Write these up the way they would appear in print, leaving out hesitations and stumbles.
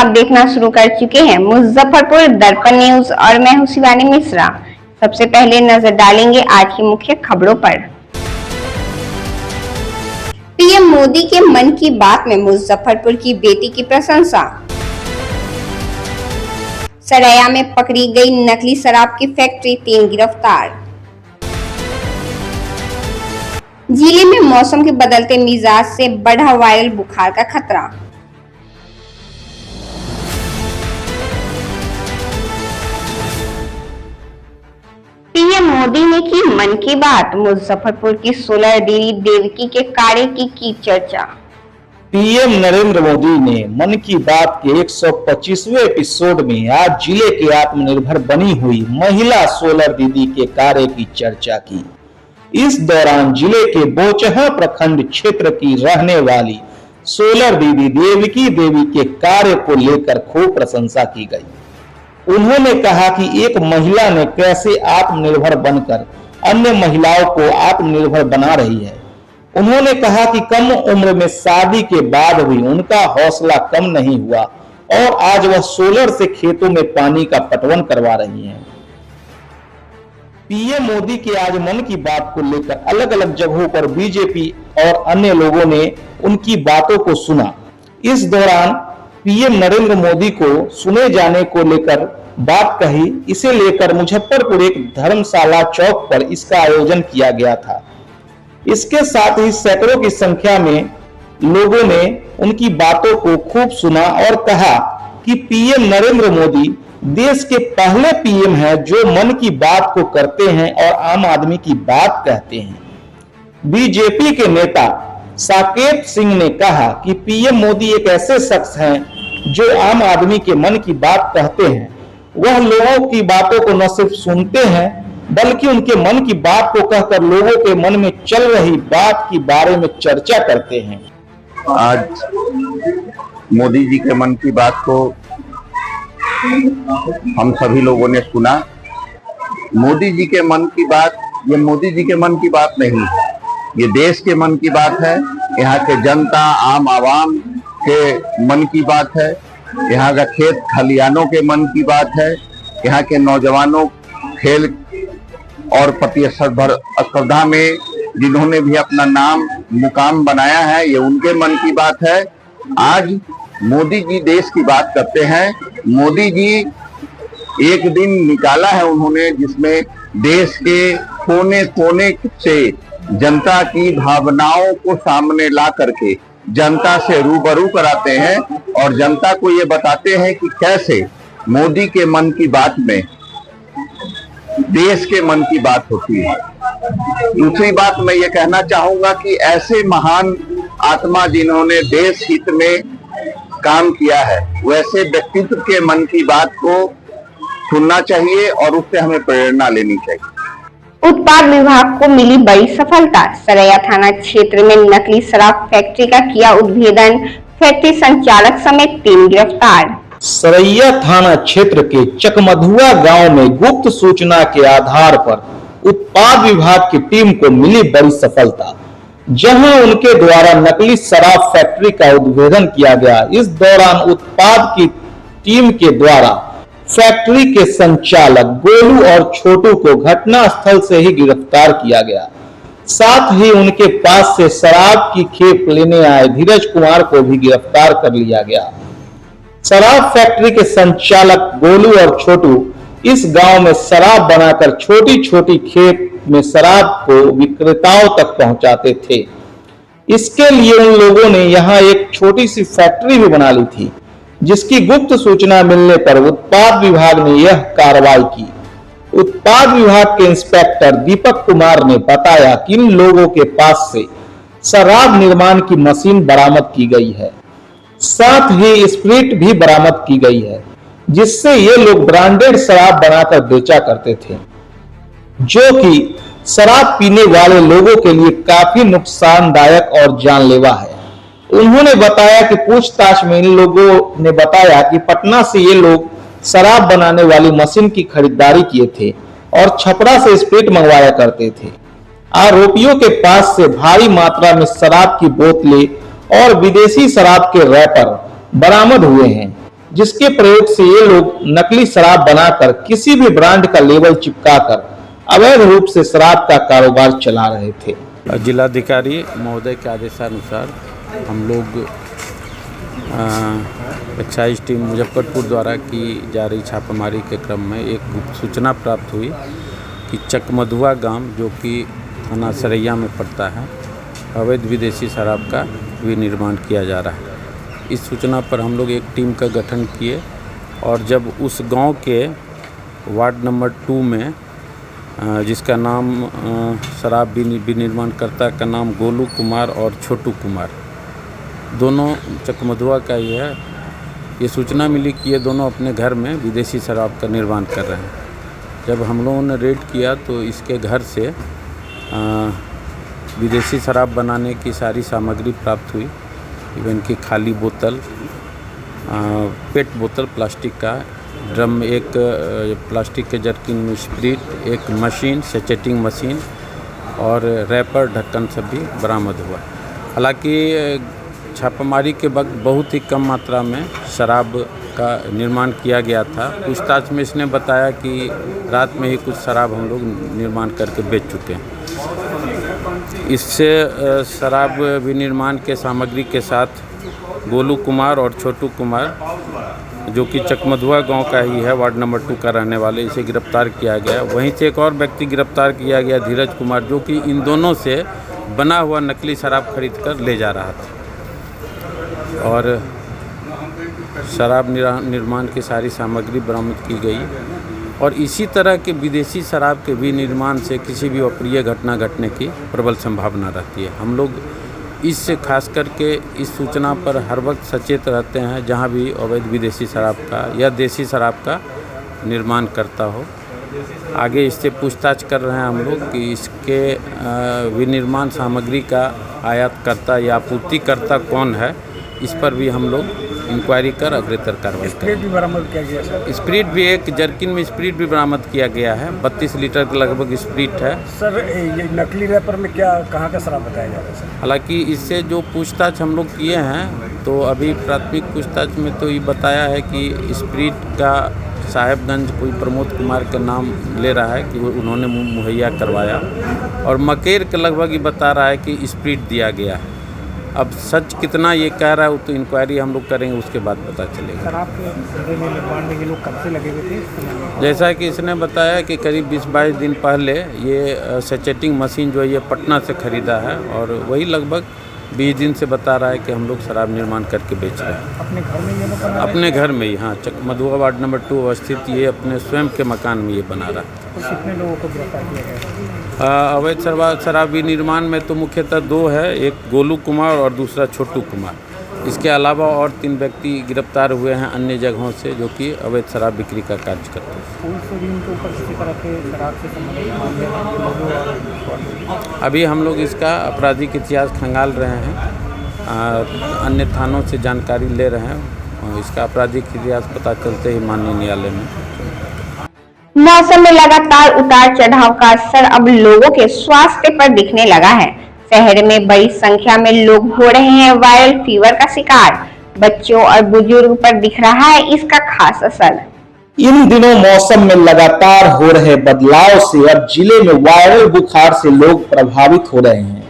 आप देखना शुरू कर चुके हैं मुजफ्फरपुर दर्पण न्यूज और मैं हूं शिवानी मिश्रा। सबसे पहले नजर डालेंगे आज की मुख्य खबरों पर। पीएम मोदी के मन की बात में मुजफ्फरपुर की बेटी की प्रशंसा। सरैया में पकड़ी गई नकली शराब की फैक्ट्री, 3 गिरफ्तार। जिले में मौसम के बदलते मिजाज से बढ़ा वायरल बुखार का खतरा। पीएम मोदी ने की मन की बात, मुजफ्फरपुर की 16 डेयरी देवकी के कार्य की चर्चा। पीएम नरेंद्र मोदी ने मन की बात के 125वें एपिसोड में आज जिले के आत्मनिर्भर बनी हुई महिला सोलर दीदी के कार्य की चर्चा की। इस दौरान जिले के बोचहा प्रखंड क्षेत्र की रहने वाली सोलर दीदी देवकी देवी के कार्य को लेकर खूब प्रशंसा की गई। उन्होंने कहा कि एक महिला ने कैसे आत्मनिर्भर बनकर अन्य महिलाओं को आत्मनिर्भर बना रही है। उन्होंने कहा कि कम उम्र में शादी के बाद भी उनका हौसला कम नहीं हुआ और आज वह सोलर से खेतों में पानी का पटवन करवा रही हैं। पीएम मोदी के आज मन की बात को लेकर अलग अलग जगहों पर बीजेपी और अन्य लोगों ने उनकी बातों को सुना। इस दौरान पीएम नरेंद्र मोदी को सुने जाने को लेकर बात कही। इसे लेकर मुजफ्फरपुर एक धर्मशाला चौक पर इसका आयोजन किया गया था। इसके साथ ही सैकड़ों की संख्या में लोगों ने उनकी बातों को खूब सुना और कहा कि पीएम नरेंद्र मोदी देश के पहले पीएम हैं जो मन की बात को करते हैं और आम आदमी की बात कहते हैं। बीजेपी के नेता साकेत सिंह ने कहा कि पीएम मोदी एक ऐसे शख्स हैं जो आम आदमी के मन की बात कहते हैं। वह लोगों की बातों को न सिर्फ सुनते हैं बल्कि उनके मन की बात को कहकर लोगों के मन में चल रही बात के बारे में चर्चा करते हैं। आज मोदी जी के मन की बात को हम सभी लोगों ने सुना। मोदी जी के मन की बात, ये मोदी जी के मन की बात नहीं, ये देश के मन की बात है। यहाँ के जनता आम आवाम के मन की बात है। यहाँ का खेत खलियानों के मन की बात है। यहाँ के नौजवानों खेल और प्रतिस्पर्धा में जिन्होंने भी अपना नाम मुकाम बनाया है, ये उनके मन की बात है। आज मोदी जी देश की बात करते हैं। मोदी जी एक दिन निकाला है उन्होंने जिसमें देश के कोने कोने से जनता की भावनाओं को सामने ला करके जनता से रूबरू कराते हैं और जनता को ये बताते हैं कि कैसे मोदी के मन की बात में देश के मन की बात होती है। दूसरी बात मैं ये कहना चाहूंगा कि ऐसे महान आत्मा जिन्होंने देश हित में काम किया है, वैसे व्यक्तित्व के मन की बात को सुनना चाहिए और उससे हमें प्रेरणा लेनी चाहिए। उत्पाद विभाग को मिली बड़ी सफलता, सरैया थाना क्षेत्र में नकली शराब फैक्ट्री का किया उद्भेदन, फैक्ट्री संचालक समेत 3 गिरफ्तार। सरैया थाना क्षेत्र के चकमधुआ गांव में गुप्त सूचना के आधार पर उत्पाद विभाग की टीम को मिली बड़ी सफलता, जहां उनके द्वारा नकली शराब फैक्ट्री का उद्भेदन किया गया। इस दौरान उत्पाद की टीम के द्वारा फैक्ट्री के संचालक गोलू और छोटू को घटना स्थल से ही गिरफ्तार किया गया। साथ ही उनके पास से शराब की खेप लेने आए धीरज कुमार को भी गिरफ्तार कर लिया गया। शराब फैक्ट्री के संचालक गोलू और छोटू इस गांव में शराब बनाकर छोटी छोटी खेप में शराब को विक्रेताओं तक पहुंचाते थे। इसके लिए उन लोगों ने यहां एक छोटी सी फैक्ट्री भी बना ली थी, जिसकी गुप्त सूचना मिलने पर उत्पाद विभाग ने यह कार्रवाई की। उत्पाद विभाग के इंस्पेक्टर दीपक कुमार ने बताया कि इन लोगों के पास से शराब निर्माण की मशीन बरामद की गई है, साथ ही स्प्रिट भी बरामद की गई है, जिससे ये लोग ब्रांडेड शराब बनाकर बेचा करते थे, जो कि शराब पीने वाले लोगों के लिए काफी नुकसानदायक और जानलेवा है। उन्होंने बताया कि पूछताछ में इन लोगों ने बताया कि पटना से ये लोग शराब बनाने वाली मशीन की खरीदारी किए थे और छपरा से स्प्रिट मंगवाया करते थे। आरोपियों के पास से भारी मात्रा में शराब की बोतलें और विदेशी शराब के रैपर बरामद हुए हैं, जिसके प्रयोग से ये लोग नकली शराब बनाकर किसी भी ब्रांड का लेबल चिपकाकर अवैध रूप से शराब का कारोबार चला रहे थे। जिलाधिकारी महोदय के आदेशानुसार हम लोग एक्साइज टीम मुजफ्फरपुर द्वारा की जा रही छापामारी के क्रम में एक गुप्त सूचना प्राप्त हुई कि चकमधुआ गांव, जो कि थाना सरैया में पड़ता है, अवैध विदेशी शराब का विनिर्माण किया जा रहा है। इस सूचना पर हम लोग एक टीम का गठन किए और जब उस गांव के वार्ड नंबर 2 में जिसका नाम शराब विनिर्माणकर्ता का नाम गोलू कुमार और छोटू कुमार, दोनों चकमधुआ का ही है, ये सूचना मिली कि ये दोनों अपने घर में विदेशी शराब का निर्माण कर रहे हैं। जब हम लोगों ने रेड किया तो इसके घर से विदेशी शराब बनाने की सारी सामग्री प्राप्त हुई। इवन की खाली बोतल, पेट बोतल प्लास्टिक का, ड्रम, एक प्लास्टिक के जर्किन में स्प्रिट, एक मशीन, सेचेटिंग मशीन और रैपर, ढक्कन सब भी बरामद हुआ। हालांकि छापामारी के वक्त बहुत ही कम मात्रा में शराब का निर्माण किया गया था। पूछताछ में इसने बताया कि रात में ही कुछ शराब हम लोग निर्माण करके बेच चुके हैं। इससे शराब विनिर्माण के सामग्री के साथ गोलू कुमार और छोटू कुमार, जो कि चकमधुआ गांव का ही है, वार्ड नंबर 2 का रहने वाले, इसे गिरफ्तार किया गया। वहीं से एक और व्यक्ति गिरफ्तार किया गया, धीरज कुमार, जो कि इन दोनों से बना हुआ नकली शराब खरीद कर ले जा रहा था और शराब निर्माण की सारी सामग्री बरामद की गई। और इसी तरह के विदेशी शराब के विनिर्माण से किसी भी अप्रिय घटना घटने की प्रबल संभावना रहती है। हम लोग इससे खास करके इस सूचना पर हर वक्त सचेत रहते हैं, जहां भी अवैध विदेशी शराब का या देसी शराब का निर्माण करता हो। आगे इससे पूछताछ कर रहे हैं हम लोग कि इसके विनिर्माण सामग्री का आयातकर्ता या आपूर्तिकर्ता कौन है। इस पर भी हम लोग इंक्वायरी कर अग्रेतर कार्रवाई करेंगे। स्प्रिट भी बरामद किया गया सर? स्प्रिट भी, एक जर्किन में स्प्रिट भी बरामद किया गया है। 32 लीटर के लगभग स्प्रिट है। सर, ये नकली रैपर में क्या, कहाँ का शराब बताया जा रहा है सर? हालांकि इससे जो पूछताछ हम लोग किए हैं, तो अभी प्राथमिक पूछताछ में तो ये बताया है कि स्प्रिट का साहेबगंज कोई प्रमोद कुमार का नाम ले रहा है कि उन्होंने मुहैया करवाया, और मकेर के लगभग ये बता रहा है कि स्प्रिट दिया गया है। अब सच कितना ये कह रहा है, वो तो इंक्वायरी हम लोग करेंगे, उसके बाद पता चलेगा। सर, आपके निर्माण में ये लोग कब से लगे हुए थे? जैसा कि इसने बताया कि करीब 20-22 दिन पहले ये सेचेटिंग मशीन जो है ये पटना से ख़रीदा है, और वही लगभग 20 दिन से बता रहा है कि हम लोग शराब निर्माण करके बेच रहे हैं। अपने घर में ये लोग बना रहे हैं? अपने घर में ही, हाँ, चकमधुआ वार्ड नंबर 2 अवस्थित ये अपने स्वयं के मकान में ये बना रहा है। तो कितने लोगों को गिरफ्तार किया गया? अवैध शराब विनिर्माण में तो मुख्यतः 2 है, एक गोलू कुमार और दूसरा छोटू कुमार। इसके अलावा और 3 व्यक्ति गिरफ्तार हुए हैं अन्य जगहों से, जो कि अवैध शराब बिक्री का कार्य करते हैं। पुलिस से भी इनके ऊपर किसी तरह के शराब से संबंधित मामले? अभी हम लोग इसका आपराधिक इतिहास खंगाल रहे हैं, अन्य थानों से जानकारी ले रहे हैं, और इसका आपराधिक इतिहास पता चलते ही माननीय न्यायालय में। मौसम में लगातार उतार चढ़ाव का असर अब लोगों के स्वास्थ्य पर दिखने लगा है। शहर में बड़ी संख्या में लोग हो रहे हैं वायरल फीवर का शिकार। बच्चों और बुजुर्ग पर दिख रहा है इसका खास असर। इन दिनों मौसम में लगातार हो रहे बदलाव से अब जिले में वायरल बुखार से लोग प्रभावित हो रहे हैं,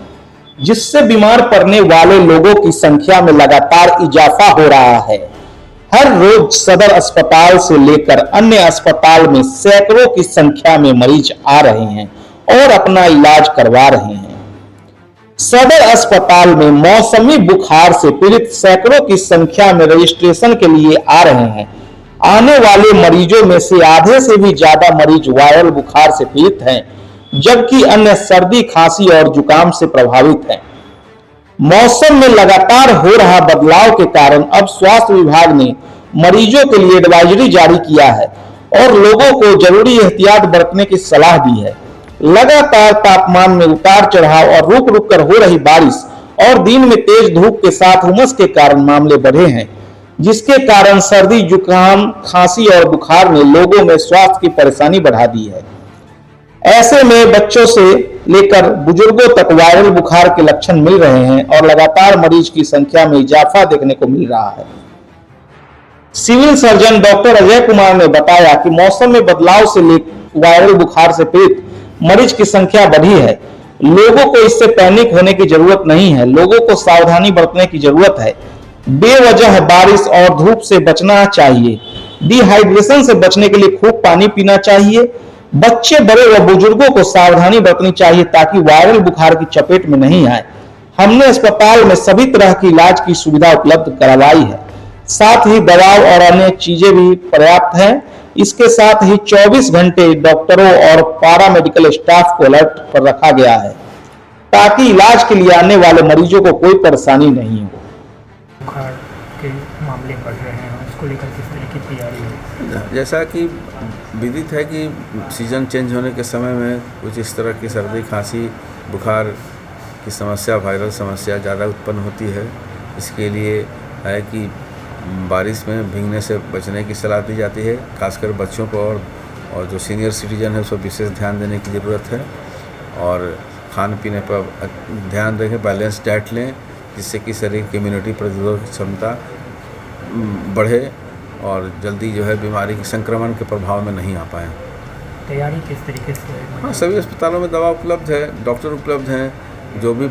जिससे बीमार पड़ने वाले लोगों की संख्या में लगातार इजाफा हो रहा है। हर रोज सदर अस्पताल से लेकर अन्य अस्पताल में सैकड़ों की संख्या में मरीज आ रहे हैं और अपना इलाज करवा रहे हैं। सदर अस्पताल में मौसमी बुखार से पीड़ित सैकड़ों की संख्या में रजिस्ट्रेशन के लिए आ रहे हैं। आने वाले मरीजों में से आधे से भी ज्यादा मरीज वायरल बुखार से पीड़ित हैं, जबकि अन्य सर्दी, खांसी और जुकाम से प्रभावित हैं। मौसम में लगातार हो रहा बदलाव के कारण अब स्वास्थ्य विभाग ने मरीजों के लिए एडवाइजरी जारी किया है और लोगों को जरूरी एहतियात बरतने की सलाह दी है। लगातार तापमान में उतार चढ़ाव और रुक रुक कर हो रही बारिश और दिन में तेज धूप के साथ उमस के कारण मामले बढ़े हैं, जिसके कारण सर्दी, जुकाम, खांसी और बुखार ने लोगों में स्वास्थ्य की परेशानी बढ़ा दी है। ऐसे में बच्चों से लेकर बुजुर्गों तक वायरल बुखार के लक्षण मिल रहे हैं और लगातार मरीज की संख्या में इजाफा देखने को मिल रहा है। Civil surgeon doctor Ajay Kumar ने बताया कि मौसम में बदलाव से वायरल बुखार से पीड़ित मरीज की संख्या बढ़ी है। लोगों को इससे पैनिक होने की जरूरत नहीं है। लोगों को सावधानी बरतने की जरूरत है। बेवजह बारिश और धूप से बचना चाहिए। डिहाइड्रेशन से बचने के लिए खूब पानी पीना चाहिए। बच्चे, बड़े व बुजुर्गों को सावधानी बरतनी चाहिए ताकि वायरल बुखार की चपेट में नहीं आए। हमने अस्पताल में सभी तरह की इलाज की सुविधा उपलब्ध करवाई है। साथ ही दवा और अन्य चीजें भी पर्याप्त हैं। इसके साथ ही 24 घंटे डॉक्टरों और पारा मेडिकल स्टाफ को अलर्ट पर रखा गया है ताकि इलाज के लिए आने वाले मरीजों को कोई परेशानी नहीं हो। बुखार के मामले बढ़ रहे हैं, उसको लेकर किस तरह की तैयारी है? जैसा कि विदित है कि सीज़न चेंज होने के समय में कुछ इस तरह की सर्दी, खांसी, बुखार की समस्या, वायरल समस्या ज़्यादा उत्पन्न होती है। इसके लिए है कि बारिश में भीगने से बचने की सलाह दी जाती है। खासकर बच्चों को और जो सीनियर सिटीजन है उसको विशेष ध्यान देने की ज़रूरत है। और खाने पीने पर ध्यान रखें, बैलेंस डाइट लें जिससे कि शरीर की इम्यूनिटी प्रतिरोधक क्षमता बढ़े और जल्दी जो है बीमारी के संक्रमण के प्रभाव में नहीं आ पाए। तैयारी किस तरीके से है? हाँ, सभी अस्पतालों में दवा उपलब्ध है, डॉक्टर उपलब्ध हैं। जो भी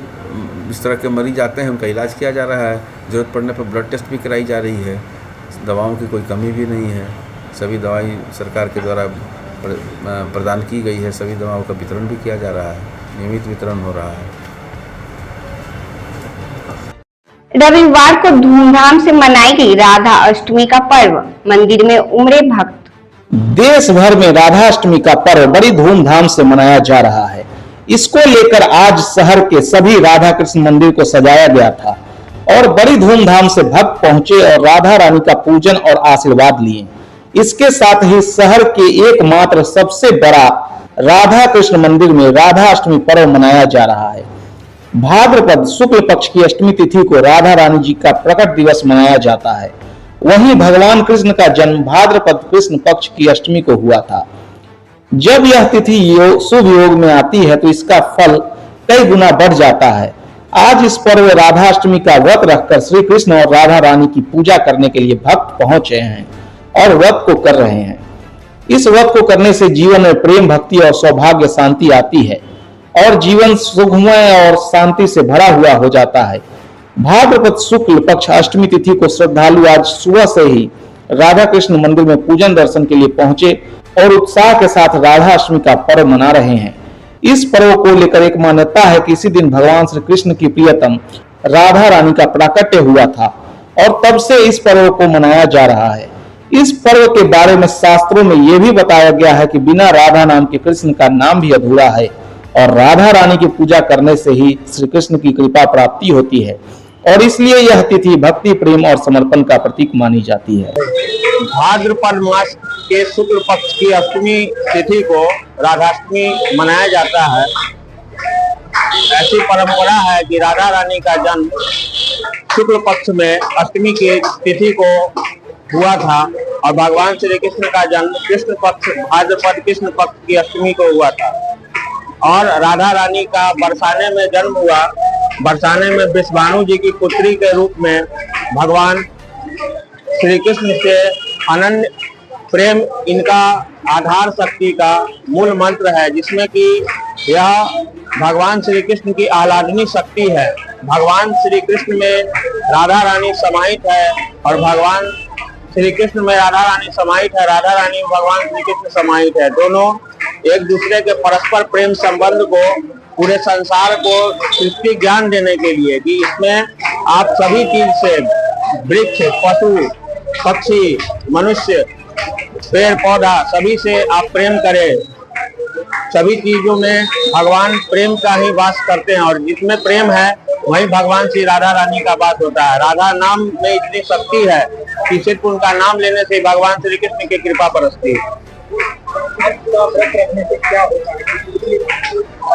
इस तरह के मरीज आते हैं उनका इलाज किया जा रहा है। ज़रूरत पड़ने पर ब्लड टेस्ट भी कराई जा रही है। दवाओं की कोई कमी भी नहीं है। सभी दवाई सरकार के द्वारा प्रदान की गई है। सभी दवाओं का वितरण भी किया जा रहा है, नियमित वितरण हो रहा है। रविवार को धूमधाम से मनाई गई राधा अष्टमी का पर्व। मंदिर में उमड़े भक्त। देश भर में राधा अष्टमी का पर्व बड़ी धूमधाम से मनाया जा रहा है। इसको लेकर आज शहर के सभी राधा कृष्ण मंदिर को सजाया गया था और बड़ी धूमधाम से भक्त पहुंचे और राधा रानी का पूजन और आशीर्वाद लिए। इसके साथ ही शहर के एकमात्र सबसे बड़ा राधा कृष्ण मंदिर में राधा अष्टमी पर्व मनाया जा रहा है। भाद्रपद शुक्ल पक्ष की अष्टमी तिथि को राधा रानी जी का प्रकट दिवस मनाया जाता है। वहीं भगवान कृष्ण का जन्म भाद्रपद कृष्ण पक्ष की अष्टमी को हुआ था। जब यह तिथि शुभ योग में आती है तो इसका फल कई गुना बढ़ जाता है। आज इस पर्व राधाष्टमी का व्रत रखकर श्री कृष्ण और राधा रानी की पूजा करने के लिए भक्त पहुंचे हैं और व्रत को कर रहे हैं। इस व्रत को करने से जीवन में प्रेम, भक्ति और सौभाग्य, शांति आती है और जीवन सुखमय और शांति से भरा हुआ हो जाता है। भाद्रपद शुक्ल पक्ष अष्टमी तिथि को श्रद्धालु आज सुबह से ही राधा कृष्ण मंदिर में पूजन दर्शन के लिए पहुंचे और उत्साह के साथ राधा अष्टमी का पर्व मना रहे हैं। इस पर्व को लेकर एक मान्यता है कि इसी दिन भगवान श्री कृष्ण की प्रियतम राधा रानी का प्राकट्य हुआ था और तब से इस पर्व को मनाया जा रहा है। इस पर्व के बारे में शास्त्रों में यह भी बताया गया है कि बिना राधा नाम के कृष्ण का नाम भी अधूरा है और राधा रानी की पूजा करने से ही श्री कृष्ण की कृपा प्राप्ति होती है और इसलिए यह तिथि भक्ति, प्रेम और समर्पण का प्रतीक मानी जाती है। भाद्रपद मास के शुक्ल पक्ष की अष्टमी तिथि को राधाष्टमी मनाया जाता है। ऐसी परंपरा है कि राधा रानी का जन्म शुक्ल पक्ष में अष्टमी की तिथि को हुआ था और भगवान श्री कृष्ण का जन्म कृष्ण पक्ष भाद्रपद कृष्ण पक्ष की अष्टमी को हुआ था और राधा रानी का बरसाने में जन्म हुआ। बरसाने में विश्वाणु जी की पुत्री के रूप में भगवान श्री कृष्ण से अनन्य प्रेम इनका आधार शक्ति का मूल मंत्र है, जिसमें कि यह भगवान श्री कृष्ण की आह्लादनी शक्ति है। भगवान श्री कृष्ण में राधा रानी समाहित है और भगवान श्री कृष्ण में राधा रानी समाहित है, राधा रानी भगवान श्री कृष्ण समाहित है। दोनों एक दूसरे के परस्पर प्रेम संबंध को पूरे संसार को सृष्टि ज्ञान देने के लिए कि इसमें आप सभी चीज से, वृक्ष, पशु, पक्षी, मनुष्य, पेड़ पौधा, सभी से आप प्रेम करें। सभी चीजों में भगवान प्रेम का ही वास करते हैं और जिसमें प्रेम है वहीं भगवान श्री राधा रानी का वास होता है। राधा नाम में इतनी शक्ति है कि सिर्फ उनका नाम लेने से भगवान श्री कृष्ण की कृपा बरसती है।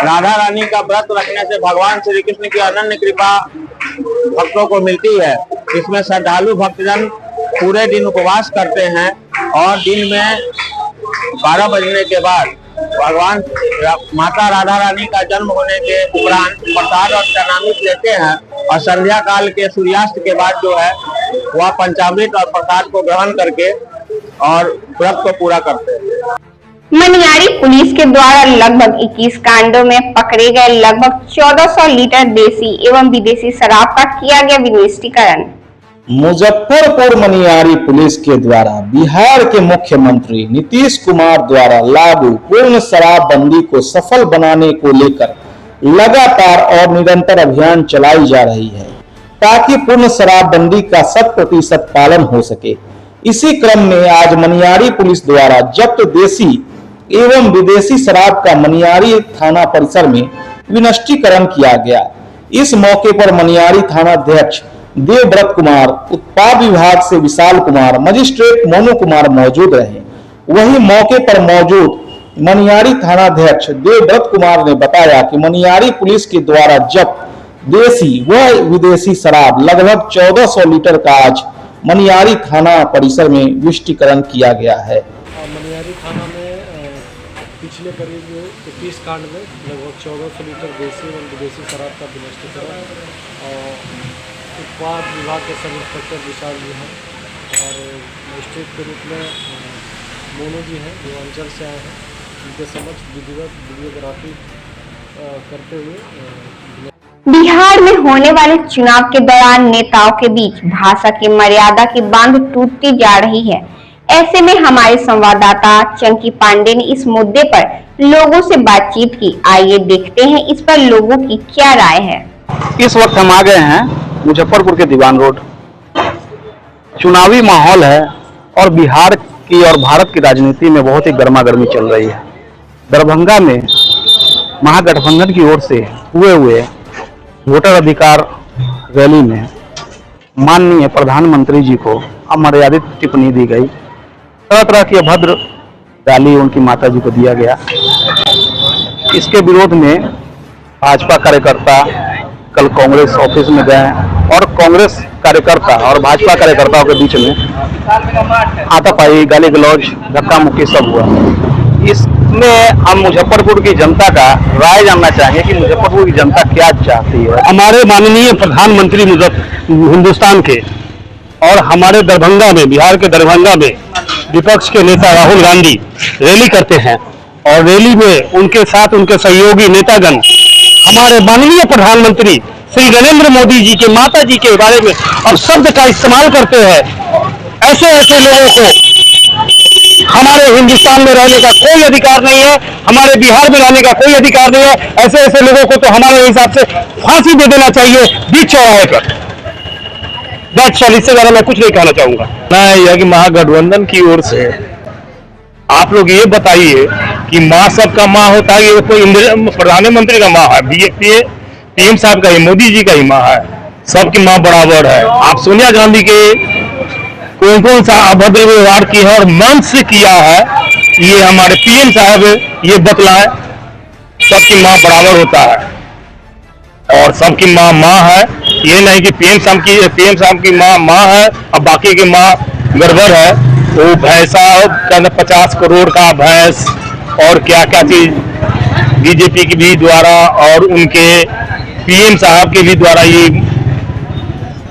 राधा रानी का व्रत रखने से भगवान श्री कृष्ण की अनन्य कृपा भक्तों को मिलती है। इसमें श्रद्धालु भक्तजन पूरे दिन उपवास करते हैं और दिन में 12 बजने के बाद भगवान माता राधा रानी का जन्म होने के उपरांत प्रसाद और चरणामृत लेते हैं और संध्या काल के सूर्यास्त के बाद जो है वह पंचामृत और प्रसाद को ग्रहण करके और व्रत को पूरा करते हैं। मनियारी पुलिस के द्वारा लगभग 21 कांडों में पकड़े गए लगभग 1400 लीटर देसी एवं विदेशी शराब का किया गया विनिष्टीकरण। मुजफ्फरपुर मनियारी पुलिस के द्वारा बिहार के मुख्यमंत्री नीतीश कुमार द्वारा लागू पूर्ण शराबबंदी को सफल बनाने को लेकर लगातार और निरंतर अभियान चलाई जा रही है ताकि पूर्ण शराबबंदी का 100% पालन हो सके। इसी क्रम में आज मनियारी पुलिस द्वारा जब्त देसी एवं विदेशी शराब का मनियारी थाना परिसर में विनिष्टीकरण किया गया। इस मौके पर मनियारी थानाध्यक्ष देवव्रत कुमार, उत्पाद विभाग से विशाल कुमार, मजिस्ट्रेट मोनू कुमार मौजूद रहे। वहीं मौके पर मौजूद मनियारी थानाध्यक्ष देवव्रत कुमार ने बताया कि मनियारी पुलिस के द्वारा जब्त देसी व विदेशी शराब लगभग 1400 लीटर का आज मनियारी थाना परिसर में विनिष्टीकरण किया गया है। मनियारी थाना में पिछले करीब 21 कांड में लगभग 1400 लीटर देसी एवं विदेशी शराब का विनिष्टीकरण और उत्पाद विभाग के सब इंस्पेक्टर विशाल जी हैं और मजिस्ट्रेट के रूप में मोनू जी हैं जो अंचल से आए हैं। उनके समक्ष विधिवत वीडियोग्राफी करते हुए बिहार में होने वाले चुनाव के दौरान नेताओं के बीच भाषा की मर्यादा की बांध टूटती जा रही है। ऐसे में हमारे संवाददाता चंकी पांडे ने इस मुद्दे पर लोगों से बातचीत की। आइए देखते हैं इस पर लोगों की क्या राय है। इस वक्त हम आ गए हैं मुजफ्फरपुर के दीवान रोड। चुनावी माहौल है और बिहार की और भारत की राजनीति में बहुत ही गर्मा गर्मी चल रही है। दरभंगा में महागठबंधन की ओर से हुए वोटर अधिकार रैली में माननीय प्रधानमंत्री जी को अमर्यादित टिप्पणी दी गई। तरह तरह की अभद्र गाली उनकी माता जी को दिया गया। इसके विरोध में भाजपा कार्यकर्ता कल कांग्रेस ऑफिस में गए और कांग्रेस कार्यकर्ता और भाजपा कार्यकर्ताओं के बीच में हाथापाई, गाली गलौज, धक्का मुक्की सब हुआ। इसमें हम मुजफ्फरपुर की जनता का राय जानना चाहेंगे कि मुजफ्फरपुर की जनता क्या चाहती है। हमारे माननीय प्रधानमंत्री हिंदुस्तान के और हमारे दरभंगा में, बिहार के दरभंगा में विपक्ष के नेता राहुल गांधी रैली करते हैं और रैली में उनके साथ उनके सहयोगी नेतागण हमारे माननीय प्रधानमंत्री श्री नरेंद्र मोदी जी के माता जी के बारे में और शब्द का इस्तेमाल करते हैं। ऐसे लोगों को हमारे हिंदुस्तान में रहने का कोई अधिकार नहीं है, हमारे बिहार में रहने का कोई अधिकार नहीं है। ऐसे लोगों को तो हमारे हिसाब से फांसी दे देना चाहिए बीच चौराहे पर। इससे ज्यादा मैं कुछ नहीं कहना चाहूंगा। मैं यह कि महागठबंधन की ओर से आप लोग ये बताइए कि माँ सबका माँ होता है, ये कोई प्रधानमंत्री का माँ है, पीएम साहब का ही, मोदी जी का ही माँ है, सबकी माँ बराबर है। आप सोनिया गांधी के कौन सा अभद्र व्यवहार किया है और मन से किया है, ये हमारे पीएम साहब ये बतलाए। सबकी माँ बराबर होता है और सबकी माँ माँ है। ये नहीं कि पीएम साहब की माँ है और बाकी की माँ गड़बड़ है। वो भैंसा 50 करोड़ का भैंस और क्या क्या चीज बीजेपी की भी द्वारा और उनके पीएम साहब के भी द्वारा ये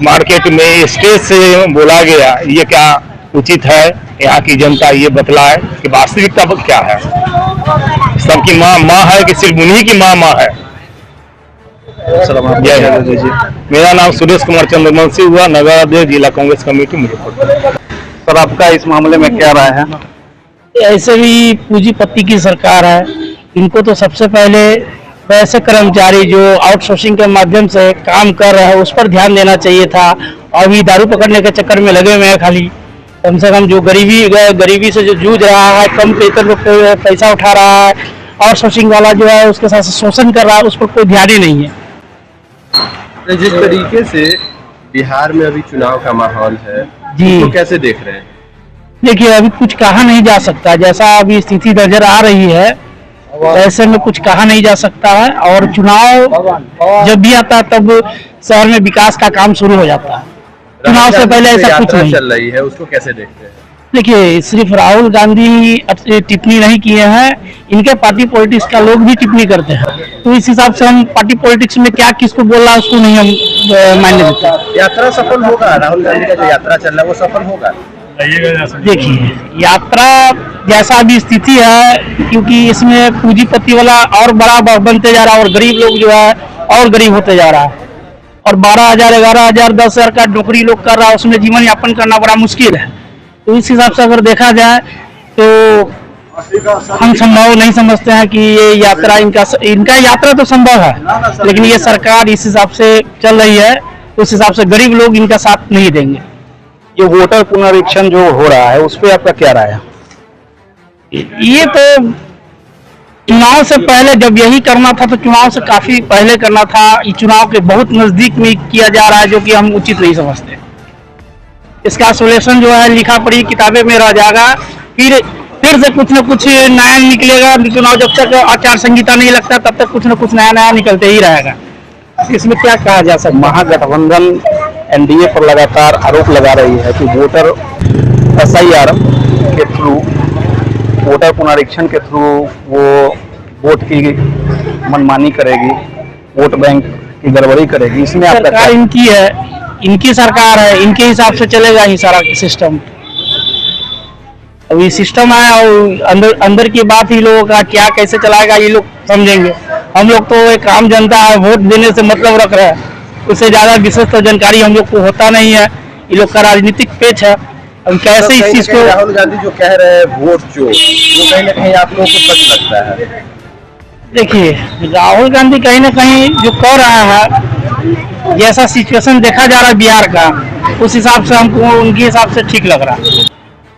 मार्केट में स्टेज से बोला गया, ये क्या उचित है? यहाँ की जनता ये बतलाए कि वास्तविकता क्या है। सबकी माँ माँ है कि सिर्फ उन्हीं की माँ है? मेरा नाम सुरेश कुमार चंद्रवंशी हुआ, नगर अध्यक्ष जिला कांग्रेस कमेटी मुजफ्फरपुर। सर, आपका इस मामले में क्या राय है? ऐसे भी पूंजीपति की सरकार है, इनको तो सबसे पहले वैसे कर्मचारी जो आउटसोर्सिंग के माध्यम से काम कर रहे हैं उस पर ध्यान देना चाहिए था। अभी दारू पकड़ने के चक्कर में लगे हुए हैं। खाली कम से कम जो गरीबी से जो जूझ रहा है, कम वेतन पे पैसा उठा रहा है, आउटसोर्सिंग वाला जो है उसके साथ शोषण कर रहा है, उस पर कोई ध्यान ही नहीं है। जिस तरीके से बिहार में अभी चुनाव का माहौल है जी, तो कैसे देख रहे हैं? देखिए, अभी कुछ कहा नहीं जा सकता। जैसा अभी स्थिति नजर आ रही है ऐसे में कुछ कहा नहीं जा सकता है। और चुनाव जब भी आता है तब शहर में विकास का काम शुरू हो जाता है। चुनाव से पहले ऐसा कुछ नहीं चल रही है, उसको कैसे देखते हैं? देखिए, सिर्फ राहुल गांधी टिप्पणी नहीं किए हैं, इनके पार्टी पॉलिटिक्स का लोग भी टिप्पणी करते हैं। तो इस हिसाब से हम पार्टी पॉलिटिक्स में क्या किसको बोल रहा है उसको नहीं हम मान्य देते। यात्रा सफल होगा? राहुल गांधी का जो यात्रा चल रहा है वो सफल होगा? देखिए, यात्रा जैसा भी स्थिति है, क्योंकि इसमें पूंजीपति वाला और बड़ा बनते जा रहा है और गरीब लोग जो है और गरीब होते जा रहा है, और 12,000, 11,000, 10,000 का नौकरी लोग कर रहा है, उसमें जीवन यापन करना बड़ा मुश्किल है। तो इस हिसाब से अगर देखा जाए तो हम संभव नहीं समझते हैं कि ये यात्रा इनका यात्रा तो संभव है, लेकिन ये सरकार इस हिसाब से चल रही है, उस हिसाब से गरीब लोग इनका साथ नहीं देंगे। ये वोटर पुनरीक्षण जो हो रहा है उस पर आपका क्या राय है? ये तो चुनाव से पहले जब यही करना था तो चुनाव से काफी पहले करना था। ये चुनाव के बहुत नजदीक में किया जा रहा है, जो कि हम उचित नहीं समझते। इसका सोल्यूशन जो है लिखा पढ़ी किताबें में रह जाएगा, फिर से कुछ न कुछ नया निकलेगा। चुनाव जब तक आचार संहिता नहीं लगता तब तक कुछ न कुछ नया निकलते ही रहेगा। इसमें क्या कहा जा सकता? महागठबंधन एनडीए पर लगातार आरोप लगा रही है कि वोटर SIR के थ्रू, वोटर पुनरीक्षण के थ्रू वो वोट की मनमानी करेगी, वोट बैंक की गड़बड़ी करेगी। इसमें आपका सरकार इनकी है, इनकी सरकार है, इनके हिसाब से चलेगा ही सारा सिस्टम। अभी सिस्टम है और अंदर की बात ही लोगों का क्या कैसे चलाएगा ये लोग समझेंगे। हम लोग तो एक आम जनता है, वोट देने से मतलब रख रहे हैं, उससे ज्यादा विशेष तो जानकारी हम लोग को होता नहीं है। ये लोग का राजनीतिक पेच है। अब कैसे इस चीज को राहुल गांधी जो कह रहे हैं वोट चोर, वो कहीं ना कहीं आप लोगों को सच लगता है? देखिए, राहुल गांधी कहीं ना कहीं जो कर रहा है, जैसा सिचुएशन देखा जा रहा है बिहार का, उस हिसाब से हमको उनके हिसाब से ठीक लग रहा है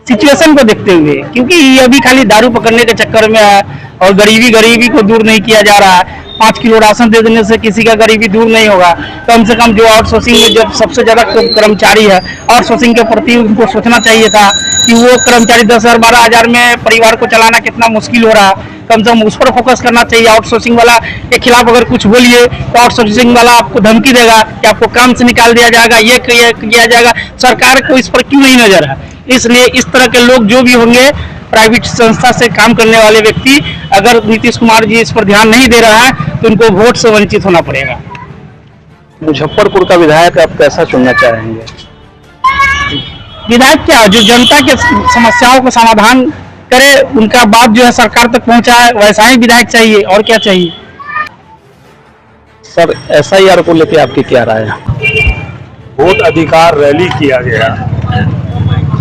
सिचुएशन को देखते हुए। क्योंकि ये अभी खाली दारू पकड़ने के चक्कर में है और गरीबी को दूर नहीं किया जा रहा है। 5 किलो राशन दे देने से किसी का गरीबी दूर नहीं होगा। कम से कम जो आउटसोर्सिंग में जब सबसे ज्यादा कर्मचारी है, आउटसोर्सिंग के प्रति उनको सोचना चाहिए था कि वो कर्मचारी 10,000, 12,000 में परिवार को चलाना कितना मुश्किल हो रहा है। कम से कम उस पर फोकस करना चाहिए। आउटसोर्सिंग वाला के खिलाफ अगर कुछ बोलिए तो आउटसोर्सिंग वाला आपको धमकी देगा कि आपको काम से निकाल दिया जाएगा, ये किया जाएगा। सरकार को इस पर क्यों नहीं नजर है? इसलिए इस तरह के लोग जो भी होंगे, प्राइवेट संस्था से काम करने वाले व्यक्ति, अगर नीतीश कुमार जी इस पर ध्यान नहीं दे रहा है तो उनको वोट से वंचित होना पड़ेगा। मुजफ्फरपुर का विधायक आप कैसा चुनना चाहेंगे? विधायक क्या, जो जनता के समस्याओं का समाधान करे, उनका बात जो है सरकार तक पहुंचाए, वैसा ही विधायक चाहिए। और क्या चाहिए? सर, SIR को लेकर आपकी क्या राय है? वोट अधिकार रैली किया गया,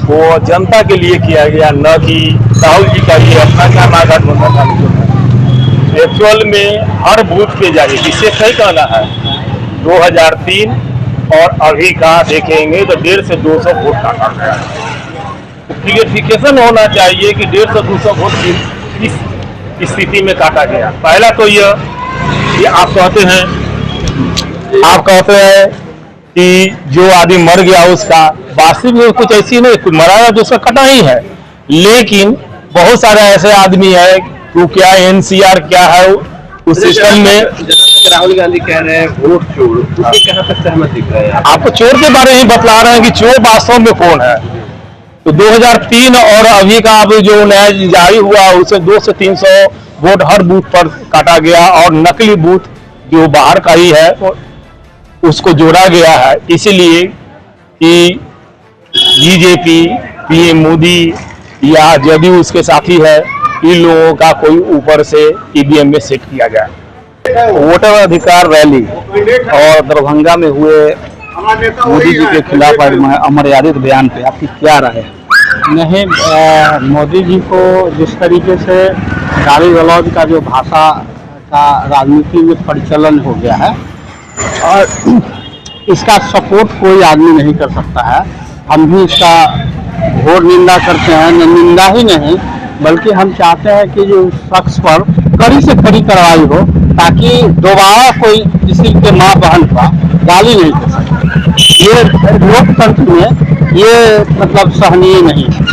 वो जनता के लिए किया गया, न कि राहुल जी का लिए अपना क्या महागठबंधन। एक्चुअल में हर बूथ पे जाइए, जिससे सही कहना है 2003 और अभी का देखेंगे तो 150 से 200 वोट काटा गया। क्लियरिफिकेशन होना चाहिए कि 150 से 200 वोट किस स्थिति में काटा गया। पहला तो ये आप कहते हैं कि जो आदमी मर गया उसका वास्तविक में कुछ ऐसी नहीं, कुछ मरा तो उसका कटा ही है, लेकिन बहुत सारे ऐसे आदमी है तो क्या NCR क्या है उस सिस्टम में। राहुल गांधी कह रहे हैं वोट चोर, उसकी कहाँ तक सहमति है? आपको चोर के बारे में बतला रहे हैं कि चोर वास्तव में कौन है। तो 2003 और अभी का अब जो नया जारी हुआ उससे 200 से 300 वोट हर बूथ पर काटा गया, और नकली बूथ जो बाहर का ही है उसको जोड़ा गया है, इसीलिए कि बीजेपी, PM मोदी या जदयू उसके साथी है, इन लोगों का कोई ऊपर से EVM में सेट किया गया। वोटर अधिकार रैली और दरभंगा में हुए मोदी जी के खिलाफ अमर्यादित बयान पे आपकी क्या राय है? नहीं, मोदी जी को जिस तरीके से गाली गलौज का जो भाषा का राजनीति में परिचालन हो गया है, और इसका सपोर्ट कोई आदमी नहीं कर सकता है। हम भी इसका घोर निंदा करते हैं, निंदा ही नहीं बल्कि हम चाहते हैं कि जो शख्स पर कड़ी से कड़ी कार्रवाई हो, ताकि दोबारा कोई किसी के माँ बहन का गाली नहीं दे सके। ये लोकतंत्र में ये मतलब सहनीय नहीं है।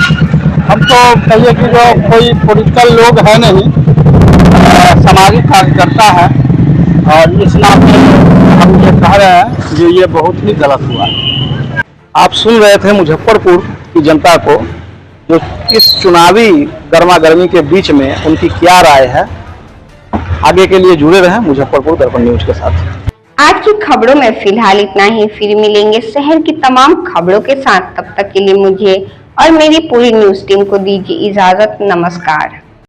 हम तो कहिए कि जो कोई पॉलिटिकल लोग है नहीं, सामाजिक कार्यकर्ता है, और इस नाते हम ये कह रहे हैं जो ये बहुत ही गलत हुआ। आप सुन रहे थे मुजफ्फरपुर की जनता को जो इस चुनावी गर्मा गर्मी के बीच में उनकी क्या राय है। आगे के लिए जुड़े रहें मुजफ्फरपुर दर्पण न्यूज के साथ। आज की खबरों में फिलहाल इतना ही। फिर मिलेंगे शहर की तमाम खबरों के साथ। तब तक के लिए मुझे और मेरी पूरी न्यूज टीम को दीजिए इजाजत। नमस्कार।